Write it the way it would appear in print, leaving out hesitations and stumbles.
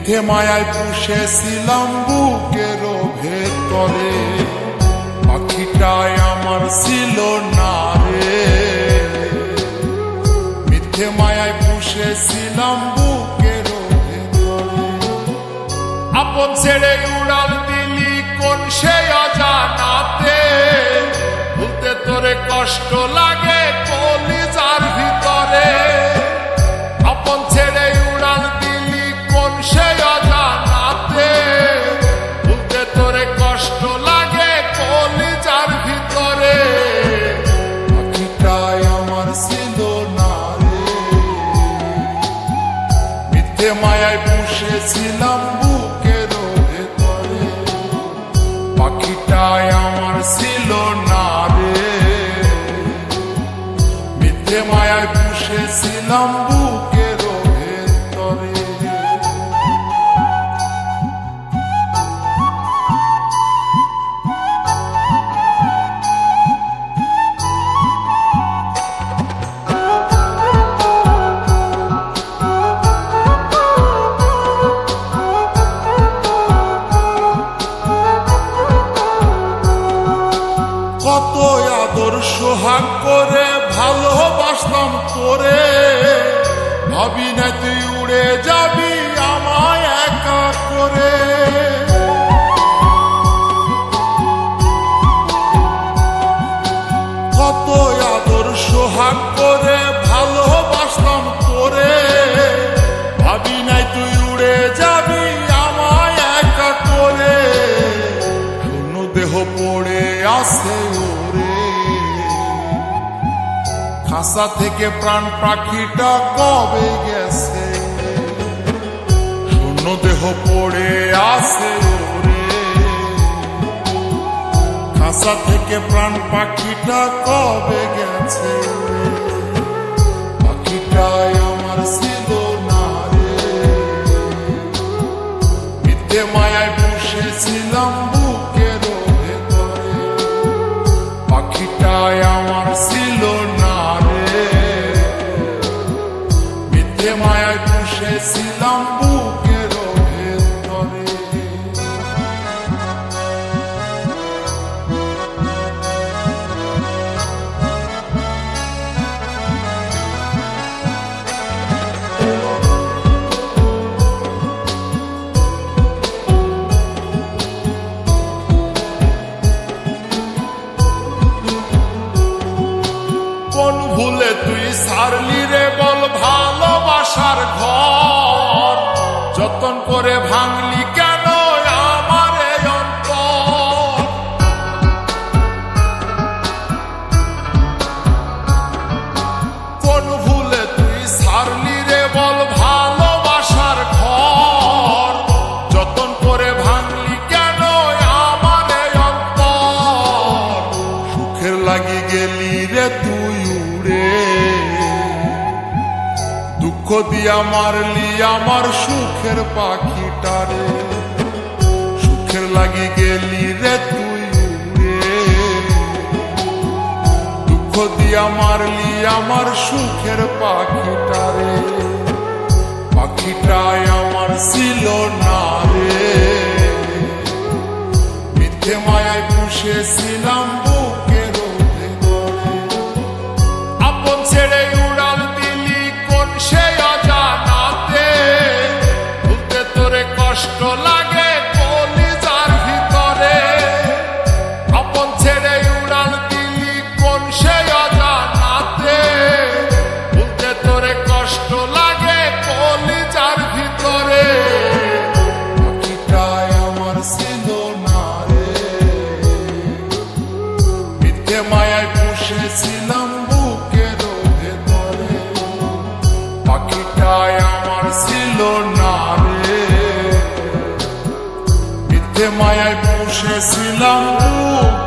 মিথ্যে মায়ায় পুষেছিলাম বুকের ভেতরে, পাখিটাই আমার ছিল না রে। মিথ্যে মায়ায় পুষেছিলাম বুকের ভেতরে, আপন ছেড়ে উড়াল দিলি কোন সে অজানাতে। ভুলতে তোরে কষ্ট লাগে কলিজার ভিতরে, আপন ছেড়ে উড়াল দিলি কোন সে অজানাতে। ভুলতে তোরে কষ্ট লাগে কলিজার ভিতরে, পাখিটাই আমার ছিল না রে। মিথ্যে মায়ায় পুষেছিলাম বুকের ভেতরে, পাখিটাই আমার ছিল না রে। মিথ্যে মায়ায় পুষেছিলাম বুকের ভেতরে। কত আদর সোহাগ করে ভালোবাসতাম তোরে, ভাবি না তুই উড়ে যাবি আমায় একা করে। কত আদর সোহাগ করে ভালোবাসতাম তোরে, ভাবি নাই তুই উড়ে যাবি আমায় একা করে। শূন্য দেহ পড়ে আছে ওরে, খাঁচা থেকে প্রাণ পাখিটা কবে গেছে। শূন্য দেহ পড়ে আছে ওরে, খাঁচা থেকে প্রাণ পাখিটা কবে গেছে। পাখিটাই আমার ছিল না রে। মিথ্যে মায়ায় পুষেছিলাম বুকের ভেতরে, পাখিটাই আমার ছিল না রে। মিথ্যে মায়ায় পুষেছিলাম বুকের ভেতরে। কোন ভুলে তুই সারলি রে বল ভালোবাসার ঘর, যতন করে ভাঙলি কেন আমার এই অন্তর। কোন ভুলে তুই সারলি রে বল ভালোবাসার ঘর, যতন করে ভাঙলি কেন আমার এই অন্তর। সুখের লাগি গেলি রে তুই উড়ে, দুঃখ দিয়া মারলি আমার সুখের পাখিটারে। সুখের লাগি গেলি রে তুই উড়ে, দুঃখ দিয়া মারলি আমার সুখের পাখিটারে। পাখিটাই আমার ছিল না রে। মিথ্যে মায়ায় পুষেছিলাম বুকের ভেতরে, আপন ছেড়ে উড়াল দিলি কোন সে অজানাতে। ভুলতে তোরে কষ্ট লাগে কলিজার ভিতরে, আপন ছেড়ে উড়াল দিলি কোন সে অজানাতে। ভুলতে তোরে কষ্ট লাগে কলিজার ভিতরে, পাখিটাই আমার ছিল না রে। মিথ্যে মায়ায় পুষেছিলাম বুকের ভেতরে, পাখিটাই আমার ছিল না রে। মিথ্যে মায়ায় পুষেছিলাম বুকের